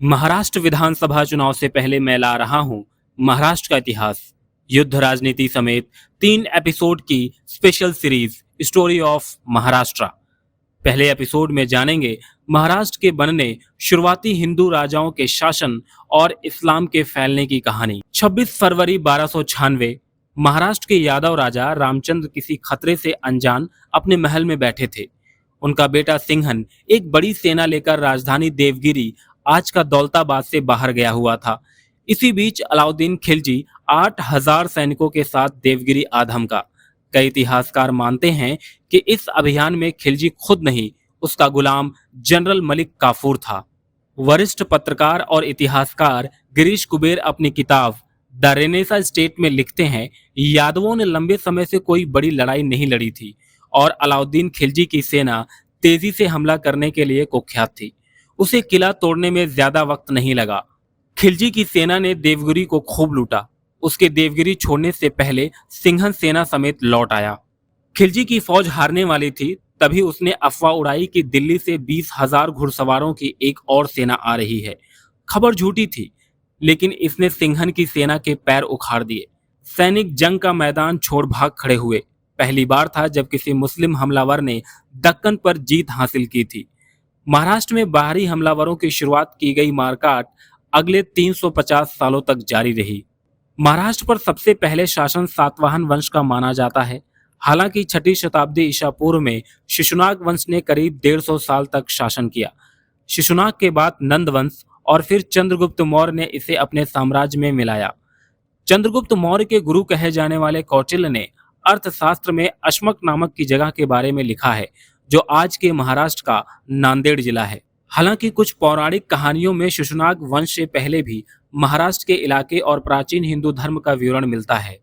महाराष्ट्र विधानसभा चुनाव से पहले मैं ला रहा हूं महाराष्ट्र का इतिहास, युद्ध राजनीति समेत 3 एपिसोड की special series story of Maharashtra. पहले एपिसोड में जानेंगे महाराष्ट्र के बनने, शुरुआती हिंदू राजाओं के शासन और इस्लाम के फैलने की कहानी। 26 फरवरी 1296 महाराष्ट्र के यादव राजा रामचंद्र किसी खतरे से अनजान अपने महल में बैठे थे। उनका बेटा सिंहन एक बड़ी सेना लेकर राजधानी देवगिरी, आज का दौलताबाद, से बाहर गया हुआ था। इसी बीच अलाउद्दीन खिलजी 8,000 सैनिकों के साथ देवगिरी आ धमका। कई इतिहासकार मानते हैं कि इस अभियान में खिलजी खुद नहीं, उसका गुलाम जनरल मलिक काफूर था। वरिष्ठ पत्रकार और इतिहासकार गिरीश कुबेर अपनी किताब द रेनेसा स्टेट में लिखते हैं, यादवों ने लंबे समय से कोई बड़ी लड़ाई नहीं लड़ी थी और अलाउद्दीन खिलजी की सेना तेजी से हमला करने के लिए कुख्यात थी। उसे किला तोड़ने में ज्यादा वक्त नहीं लगा। खिलजी की सेना ने देवगिरी को खूब लूटा। उसके देवगिरी छोड़ने से पहले सिंहन सेना समेत लौट आया। खिलजी की फौज हारने वाली थी, तभी उसने अफवाह उड़ाई कि दिल्ली से 20,000 घुड़सवारों की एक और सेना आ रही है। खबर झूठी थी, लेकिन इसने सिंहन की सेना के पैर उखाड़ दिए। सैनिक जंग का मैदान छोड़ भाग खड़े हुए। पहली बार था जब किसी मुस्लिम हमलावर ने दक्कन पर जीत हासिल की थी। महाराष्ट्र में बाहरी हमलावरों की शुरुआत की गई मारकाट अगले 350 सालों तक जारी रही। महाराष्ट्र पर सबसे पहले शासन सातवाहन वंश का माना जाता है। हालांकि 6वीं शताब्दी ईसा पूर्व में शिशुनाग वंश ने करीब 150 साल तक शासन किया। शिशुनाग के बाद नंद वंश और फिर चंद्रगुप्त मौर्य ने इसे अपने साम्राज्य में मिलाया। चंद्रगुप्त मौर्य के गुरु कहे जाने वाले कौटिल्य ने अर्थशास्त्र में अश्मक नामक की जगह के बारे में लिखा है, जो आज के महाराष्ट्र का नांदेड़ जिला है। हालांकि कुछ पौराणिक कहानियों में शिशुनाग वंश से पहले भी महाराष्ट्र के इलाके और प्राचीन हिंदू धर्म का विवरण मिलता है।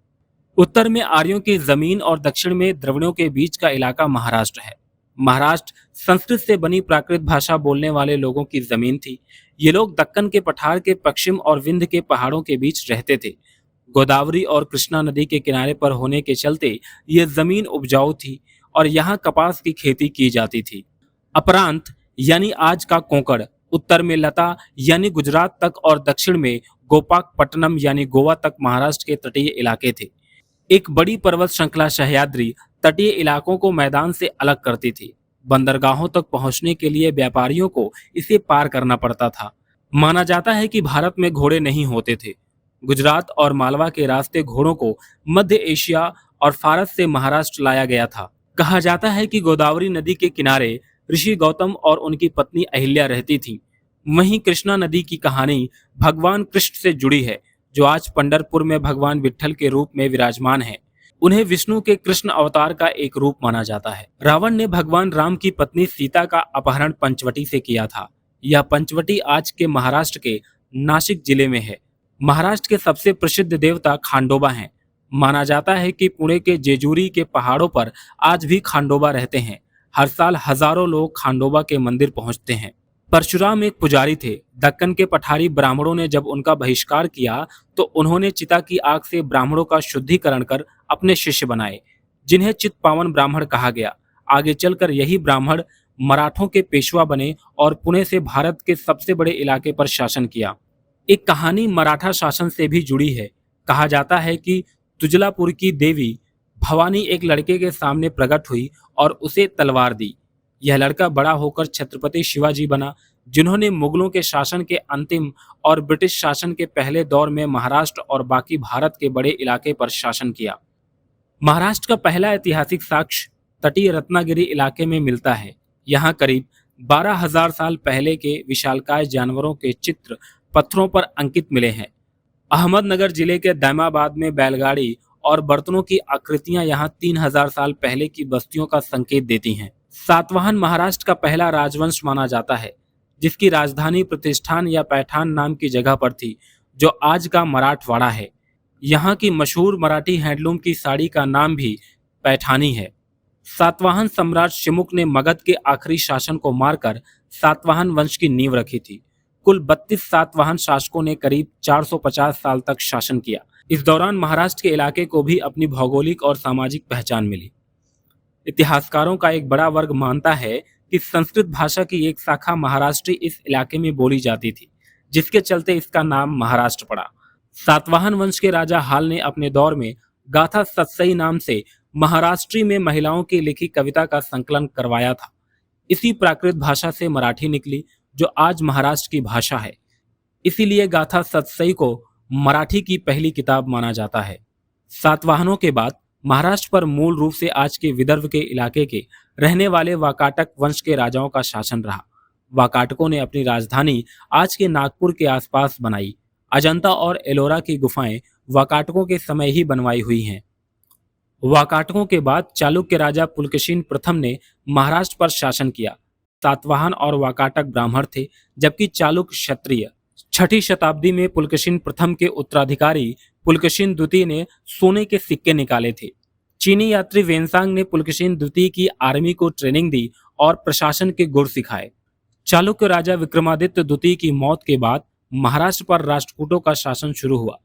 उत्तर में आर्यों की जमीन और दक्षिण में द्रविड़ों के बीच का इलाका महाराष्ट्र है। महाराष्ट्र संस्कृत से बनी प्राकृत भाषा बोलने वाले लोगों की जमीन थी। ये लोग दक्कन के पठार के पश्चिम और विंध्य के पहाड़ों के बीच रहते थे। गोदावरी और कृष्णा नदी के किनारे पर होने के चलते ये जमीन उपजाऊ थी और यहाँ कपास की खेती की जाती थी। अपरांत यानी आज का कोंकण, उत्तर में लता यानी गुजरात तक और दक्षिण में गोपाकपट्टनम यानी गोवा तक महाराष्ट्र के तटीय इलाके थे। एक बड़ी पर्वत श्रृंखला सह्याद्री तटीय इलाकों को मैदान से अलग करती थी। बंदरगाहों तक पहुंचने के लिए व्यापारियों को इसे पार करना पड़ता था। माना जाता है कि भारत में घोड़े नहीं होते थे। गुजरात और मालवा के रास्ते घोड़ों को मध्य एशिया और फारस से महाराष्ट्र लाया गया था। कहा जाता है कि गोदावरी नदी के किनारे ऋषि गौतम और उनकी पत्नी अहिल्या रहती थीं। वहीं कृष्णा नदी की कहानी भगवान कृष्ण से जुड़ी है, जो आज पंढरपुर में भगवान विट्ठल के रूप में विराजमान है। उन्हें विष्णु के कृष्ण अवतार का एक रूप माना जाता है। रावण ने भगवान राम की पत्नी सीता का अपहरण पंचवटी से किया था। यह पंचवटी आज के महाराष्ट्र के नासिक जिले में है। महाराष्ट्र के सबसे प्रसिद्ध देवता खांडोबा हैं। माना जाता है कि पुणे के जेजूरी के पहाड़ों पर आज भी खांडोबा रहते हैं। हर साल हजारों लोग खांडोबा के मंदिर पहुंचते हैं। परशुराम एक पुजारी थे। दक्कन के पठारी ब्राह्मणों ने जब उनका बहिष्कार किया तो उन्होंने चिता की आग से ब्राह्मणों का शुद्धिकरण कर अपने शिष्य बनाए, जिन्हें चित्पावन ब्राह्मण कहा गया। आगे चलकर यही ब्राह्मण मराठों के पेशवा बने और पुणे से भारत के सबसे बड़े इलाके पर शासन किया। एक कहानी मराठा शासन से भी जुड़ी है। कहा जाता है कि तुजलापुर की देवी भवानी एक लड़के के सामने प्रकट हुई और उसे तलवार दी। यह लड़का बड़ा होकर छत्रपति शिवाजी बना, जिन्होंने मुगलों के शासन के अंतिम और ब्रिटिश शासन के पहले दौर में महाराष्ट्र और बाकी भारत के बड़े इलाके पर शासन किया। महाराष्ट्र का पहला ऐतिहासिक साक्ष्य तटीय रत्नागिरी इलाके में मिलता है। यहाँ करीब 12,000 साल पहले के विशालकाय जानवरों के चित्र पत्थरों पर अंकित मिले हैं। अहमदनगर जिले के दैमाबाद में बैलगाड़ी और बर्तनों की आकृतियां यहाँ 3,000 साल पहले की बस्तियों का संकेत देती हैं। सातवाहन महाराष्ट्र का पहला राजवंश माना जाता है, जिसकी राजधानी प्रतिष्ठान या पैठान नाम की जगह पर थी, जो आज का मराठवाड़ा है। यहाँ की मशहूर मराठी हैंडलूम की साड़ी का नाम भी पैठानी है। सातवाहन सम्राट शिमुक ने मगध के आखिरी शासन को मारकर सातवाहन वंश की नींव रखी थी। कुल 32 सातवाहन शासकों ने करीब 450 साल तक शासन किया। इस दौरान महाराष्ट्र के इलाके को भी अपनी भौगोलिक और सामाजिक पहचान मिली। इतिहासकारों का एक बड़ा वर्ग मानता है कि संस्कृत भाषा की एक शाखा महाराष्ट्री इस इलाके में बोली जाती थी। जिसके चलते इसका नाम महाराष्ट्र पड़ा। सातवाहन वंश के राजा हाल ने अपने दौर में गाथा सत्सई नाम से महाराष्ट्री में महिलाओं की लिखी कविता का संकलन करवाया था। इसी प्राकृत भाषा से मराठी निकली, जो आज महाराष्ट्र की भाषा है। इसीलिए गाथा सत्सई को मराठी की पहली किताब माना जाता है। सातवाहनों के बाद महाराष्ट्र पर मूल रूप से आज के विदर्भ के इलाके के रहने वाले वाकाटक वंश के राजाओं का शासन रहा। वाकाटकों ने अपनी राजधानी आज के नागपुर के आसपास बनाई। अजंता और एलोरा की गुफाएं वाकाटकों के समय ही बनवाई हुई हैं। वाकाटकों के बाद चालुक्य राजा पुलकेशिन प्रथम ने महाराष्ट्र पर शासन किया। सातवाहन और वाकाटक ब्राह्मण थे, जबकि चालुक्य क्षत्रिय। 6ठी शताब्दी में पुलकेशिन प्रथम के उत्तराधिकारी पुलकेशिन द्वितीय ने सोने के सिक्के निकाले थे। चीनी यात्री वेनसांग ने पुलकेशिन द्वितीय की आर्मी को ट्रेनिंग दी और प्रशासन के गुर सिखाए। चालुक्य राजा विक्रमादित्य द्वितीय की मौत के बाद महाराष्ट्र पर राष्ट्रकूटों का शासन शुरू हुआ।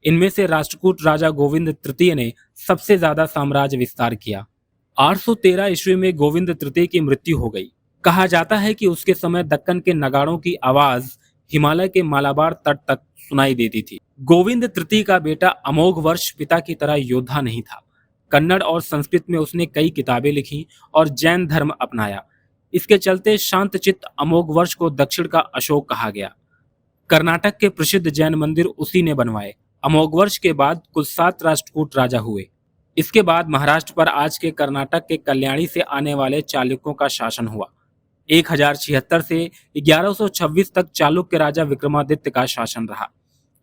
इनमें से राष्ट्रकूट राजा गोविंद तृतीय ने सबसे ज्यादा साम्राज्य विस्तार किया। 813 ईस्वी में गोविंद तृतीय की मृत्यु हो गई। कहा जाता है कि उसके समय दक्कन के नगाड़ों की आवाज हिमालय के मालाबार तट तक सुनाई देती थी। गोविंद तृतीय का बेटा अमोघ वर्ष पिता की तरह योद्धा नहीं था। कन्नड़ और संस्कृत में उसने कई किताबें लिखी और जैन धर्म अपनाया। इसके चलते शांतचित्त अमोघ वर्ष को दक्षिण का अशोक कहा गया। कर्नाटक के प्रसिद्ध जैन मंदिर उसी ने बनवाए। अमोघ वर्ष के बाद कुल 7 राष्ट्रकूट राजा हुए। इसके बाद महाराष्ट्र पर आज के कर्नाटक के कल्याणी से आने वाले चालुक्यों का शासन हुआ। 1076 से 1126 तक चालुक्य राजा विक्रमादित्य का शासन रहा।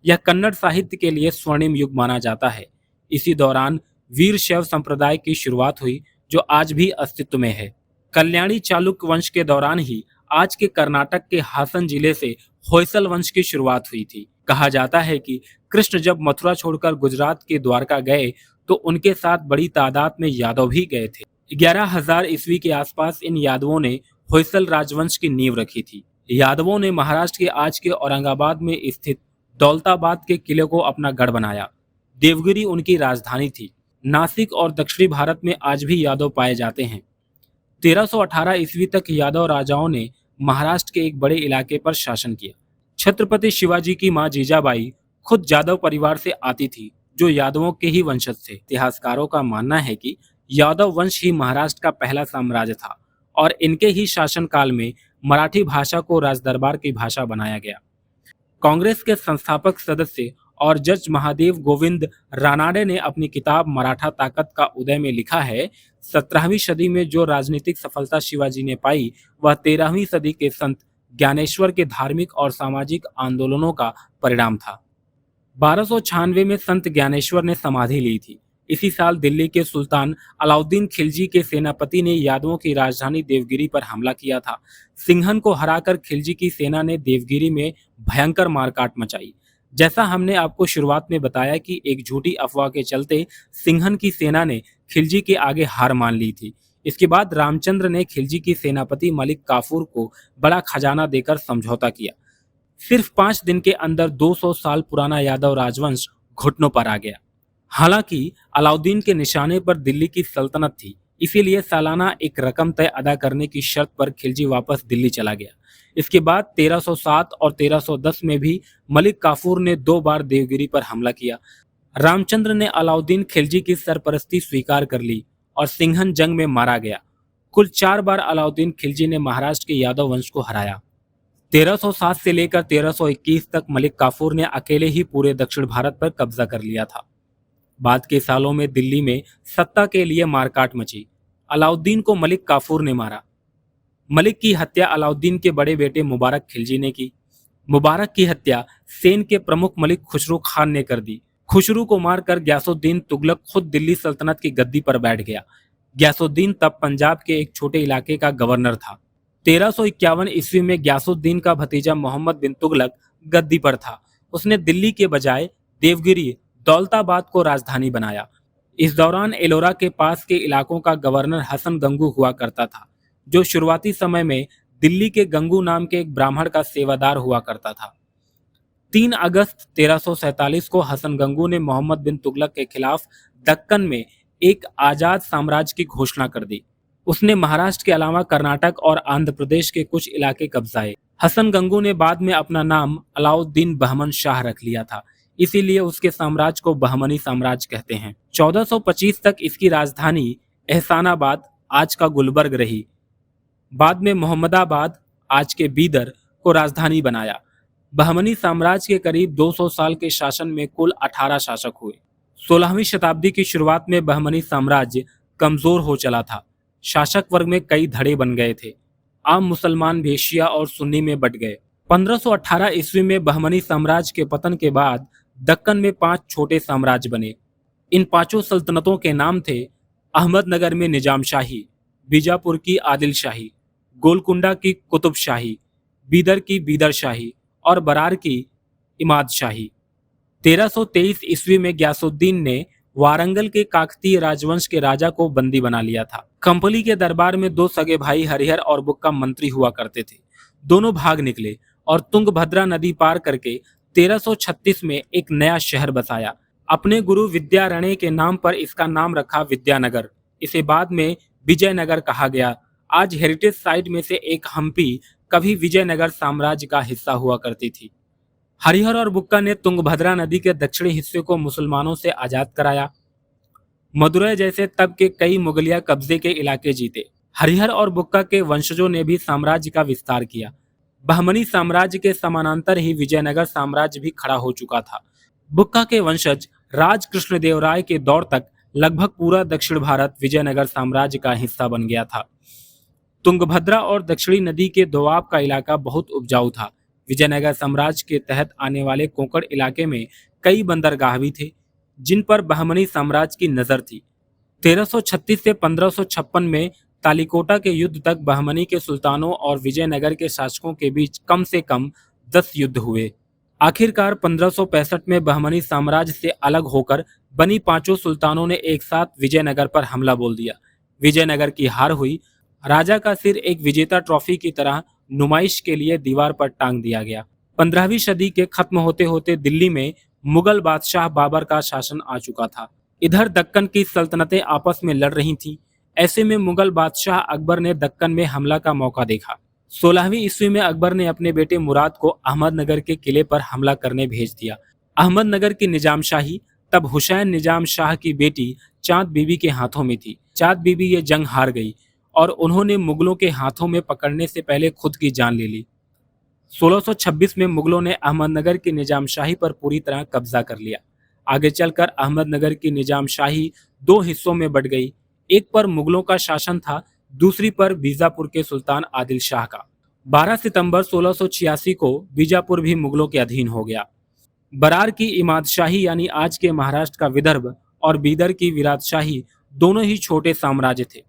यह कन्नड़ साहित्य के लिए स्वर्णिम युग माना जाता है। इसी दौरान वीर शैव संप्रदाय की शुरुआत हुई, जो आज भी अस्तित्व में है। कल्याणी चालुक्य वंश के दौरान ही आज के कर्नाटक के हासन जिले से होयसल वंश की शुरुआत हुई थी। कहा जाता है कि कृष्ण जब मथुरा छोड़कर गुजरात के द्वारका गए तो उनके साथ बड़ी तादाद में यादव भी गए थे। 11,000 ईस्वी के आसपास इन यादवों ने होयसल राजवंश की नींव रखी थी। यादवों ने महाराष्ट्र के आज के औरंगाबाद में स्थित दौलताबाद के किले को अपना गढ़ बनाया। देवगिरी उनकी राजधानी थी। नासिक और दक्षिणी भारत में आज भी यादव पाए जाते हैं। 1318 ईस्वी तक यादव राजाओं ने महाराष्ट्र के एक बड़े इलाके पर शासन किया। छत्रपति शिवाजी की मां जीजाबाई खुद यादव परिवार से आती थी, जो यादवों के ही वंशज थे। इतिहासकारों का मानना है कि यादव वंश ही महाराष्ट्र का पहला साम्राज्य था और इनके ही शासनकाल में मराठी भाषा को राजदरबार की भाषा बनाया गया। कांग्रेस के संस्थापक सदस्य और जज महादेव गोविंद रानाडे ने अपनी किताब मराठा ताकत का उदय में लिखा है, 17वीं सदी में जो राजनीतिक सफलता शिवाजी ने पाई वह 13वीं सदी के संत ज्ञानेश्वर के धार्मिक और सामाजिक आंदोलनों का परिणाम था। 1296 में संत ज्ञानेश्वर ने समाधि ली थी। इसी साल दिल्ली के सुल्तान अलाउद्दीन खिलजी के सेनापति ने यादवों की राजधानी देवगिरी पर हमला किया था। सिंघन को हराकर खिलजी की सेना ने देवगिरी में भयंकर मारकाट मचाई। जैसा हमने आपको शुरुआत में बताया कि एक झूठी अफवाह के चलते सिंघन की सेना ने खिलजी के आगे हार मान ली थी। इसके बाद रामचंद्र ने खिलजी की सेनापति मलिक काफूर को बड़ा खजाना देकर समझौता किया। सिर्फ 5 दिन के अंदर 200 साल पुराना यादव राजवंश घुटनों पर आ गया। हालांकि अलाउद्दीन के निशाने पर दिल्ली की सल्तनत थी, इसीलिए सालाना एक रकम तय अदा करने की शर्त पर खिलजी वापस दिल्ली चला गया। इसके बाद 1307 और 1310 में भी मलिक काफूर ने 2 बार देवगिरी पर हमला किया। रामचंद्र ने अलाउद्दीन खिलजी की सरपरस्ती स्वीकार कर ली और सिंघन जंग में मारा गया। कुल 4 बार अलाउद्दीन खिलजी ने महाराष्ट्र के यादव वंश को हराया। 1307 से लेकर 1321 तक मलिक काफूर ने अकेले ही पूरे दक्षिण भारत पर कब्जा कर लिया था। बाद के सालों में दिल्ली में सत्ता के लिए मारकाट मची। अलाउद्दीन को मलिक काफूर ने मारा। मलिक की हत्या अलाउद्दीन के बड़े बेटे मुबारक खिलजी ने की। मुबारक की हत्या सेन के प्रमुख मलिक खुसरू खान ने कर दी। खुसरू को मारकर ग्यासुद्दीन तुगलक खुद दिल्ली सल्तनत की गद्दी पर बैठ गया। ग्यासुद्दीन तब पंजाब के एक छोटे इलाके का गवर्नर था। 1351 ईस्वी में ग्यासुद्दीन का भतीजा मोहम्मद बिन तुगलक गद्दी पर था। उसने दिल्ली के बजाय देवगिरी दौलताबाद को राजधानी बनाया। इस दौरान एलोरा के पास के इलाकों का गवर्नर हसन गंगू हुआ करता था, जो शुरुआती समय में दिल्ली के गंगू नाम के एक ब्राह्मण का सेवादार हुआ करता था। 3 अगस्त 1347 को हसन गंगू ने मोहम्मद बिन तुगलक के खिलाफ दक्कन में एक आजाद साम्राज्य की घोषणा कर दी। उसने महाराष्ट्र के अलावा कर्नाटक और आंध्र प्रदेश के कुछ इलाके कब्जाए। हसन गंगू ने बाद में अपना नाम अलाउद्दीन बहमन शाह रख लिया था, इसीलिए उसके साम्राज्य को बहमनी साम्राज्य कहते हैं। 1425 तक इसकी राजधानी एहसानाबाद, आज का गुलबर्ग रही। बाद में मोहम्मदाबाद, आज के बीदर, को राजधानी बनाया। बहमनी साम्राज्य के करीब 200 साल के शासन में कुल 18 शासक हुए। 16वीं शताब्दी की शुरुआत में बहमनी साम्राज्य कमजोर हो चला था। शासक वर्ग में कई धड़े बन गए थे। आम मुसलमान भी शिया और सुन्नी में बट गए। 1518 ईस्वी में बहमनी साम्राज्य के पतन के बाद दक्कन में 5 छोटे साम्राज्य बने। इन 5 सल्तनतों के नाम थे अहमदनगर में निजाम शाही, बीजापुर की आदिल शाही, गोलकुंडा की कुतुब शाही, बीदर की बीदर शाही और बरार की इमाद शाही। 1323 ईस्वी में ग्यासुद्दीन ने वारंगल के काकतीय राजवंश के राजा को बंदी बना लिया था। कंपली के दरबार में 2 सगे भाई हरिहर और बुक्का मंत्री हुआ करते थे। दोनों भाग निकले और तुंगभद्रा नदी पार करके 1336 में एक नया शहर बसाया। अपने गुरु विद्यारण्य के नाम पर इसका नाम रखा विद्यानगर। इसे बाद में विजयनगर कहा गया। आज हेरिटेज साइट में से एक हम्पी कभी विजयनगर साम्राज्य का हिस्सा हुआ करती थी। हरिहर और बुक्का ने तुंगभद्रा नदी के दक्षिणी हिस्से को मुसलमानों से आजाद कराया। मदुरै जैसे तब के कई मुगलिया कब्जे के इलाके जीते। हरिहर और बुक्का के वंशजों ने भी साम्राज्य का विस्तार किया। बहमनी साम्राज्य के समानांतर ही विजयनगर साम्राज्य भी खड़ा हो चुका था। बुक्का के वंशज राज कृष्णदेवराय के दौर तक लगभग पूरा दक्षिण भारत विजयनगर साम्राज्य का हिस्सा बन गया था। तुंगभद्रा और दक्षिणी नदी के दोआब का इलाका बहुत उपजाऊ था। विजयनगर साम्राज्य के तहत आने वाले कोंकण इलाके में कई बंदरगाह भी थे, जिन पर बहमनी साम्राज्य की नजर थी। 1336 से 1556 में तालिकोटा के युद्ध तक बहमनी के सुल्तानों और विजयनगर के शासकों के बीच कम से कम 10 युद्ध हुए। आखिरकार 1565 में बहमनी साम्राज्य से अलग होकर बनी 5 सुल्तानों ने एक साथ विजयनगर पर हमला बोल दिया। विजयनगर की हार हुई। राजा का सिर एक विजेता ट्रॉफी की तरह नुमाइश के लिए दीवार पर टांग दिया गया। 15वीं सदी के खत्म होते होते दिल्ली में मुगल बादशाह बाबर का शासन आ चुका था। इधर दक्कन की सल्तनतें आपस में लड़ रही थीं। ऐसे में मुगल बादशाह अकबर ने दक्कन में हमला का मौका देखा। 16वीं ईस्वी में अकबर ने अपने बेटे मुराद को अहमदनगर के किले पर हमला करने भेज दिया। अहमदनगर की निजाम शाही तब हुसैन निजाम शाह की बेटी चांद बीबी के हाथों में थी। चांद बीबी ये जंग हार गई और उन्होंने मुगलों के हाथों में पकड़ने से पहले खुद की जान ले ली। 1626 में मुगलों ने अहमदनगर की निजाम शाही पर पूरी तरह कब्जा कर लिया। आगे चलकर अहमदनगर की निजाम शाही 2 हिस्सों में बट गई। एक पर मुगलों का शासन था, दूसरी पर बीजापुर के सुल्तान आदिल शाह का। 12 सितंबर 1686 को बीजापुर भी मुगलों के अधीन हो गया। बरार की इमाद शाही यानी आज के महाराष्ट्र का विदर्भ और बीदर की विराट शाही दोनों ही छोटे साम्राज्य थे।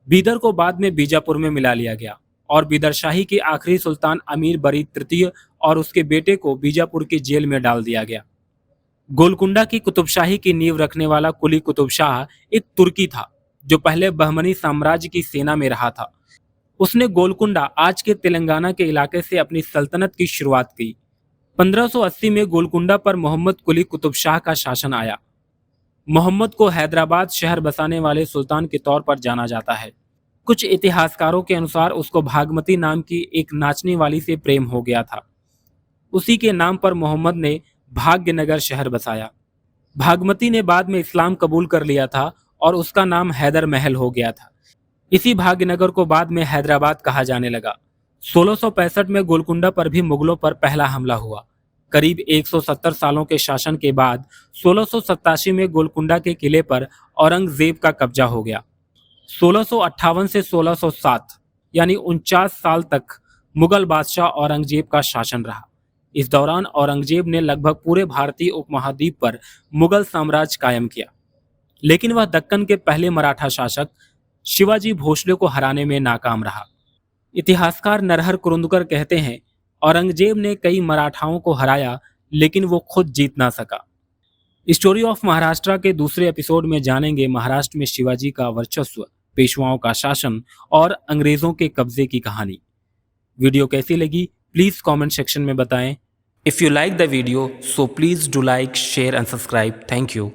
बीदर को बाद में बीजापुर में मिला लिया गया और बीदर शाही के आखिरी सुल्तान अमीर बरी तृतीय और उसके बेटे को बीजापुर की जेल में डाल दिया गया। गोलकुंडा की कुतुबशाही की नींव रखने वाला कुली कुतुब शाह एक तुर्की था जो पहले बहमनी साम्राज्य की सेना में रहा था। उसने गोलकुंडा, आज के तेलंगाना के इलाके से अपनी सल्तनत की शुरुआत की। 1580 में गोलकुंडा पर मोहम्मद कुली कुतुब शाह का शासन आया। मोहम्मद को हैदराबाद शहर बसाने वाले सुल्तान के तौर पर जाना जाता है। कुछ इतिहासकारों के अनुसार उसको भागमती नाम की एक नाचने वाली से प्रेम हो गया था। उसी के नाम पर मोहम्मद ने भाग्यनगर शहर बसाया। भागमती ने बाद में इस्लाम कबूल कर लिया था और उसका नाम हैदर महल हो गया था। इसी भाग्यनगर को बाद में हैदराबाद कहा जाने लगा। 1665 में गोलकुंडा पर भी मुगलों पर पहला हमला हुआ। करीब 170 सालों के शासन के बाद 1687 में गोलकुंडा के किले पर औरंगजेब का कब्जा हो गया। 1658 से 1607 यानी 49 साल तक मुगल बादशाह औरंगजेब का शासन रहा। इस दौरान औरंगजेब ने लगभग पूरे भारतीय उपमहाद्वीप पर मुगल साम्राज्य कायम किया, लेकिन वह दक्कन के पहले मराठा शासक शिवाजी भोसले को हराने में नाकाम रहा। इतिहासकार नरहर कुरुंदकर कहते हैं, औरंगजेब ने कई मराठाओं को हराया लेकिन वो खुद जीत ना सका। स्टोरी ऑफ महाराष्ट्र के दूसरे एपिसोड में जानेंगे महाराष्ट्र में शिवाजी का वर्चस्व, पेशवाओं का शासन और अंग्रेजों के कब्जे की कहानी। वीडियो कैसी लगी प्लीज कमेंट सेक्शन में बताएं। If you like the video so please do like, share and subscribe. Thank you.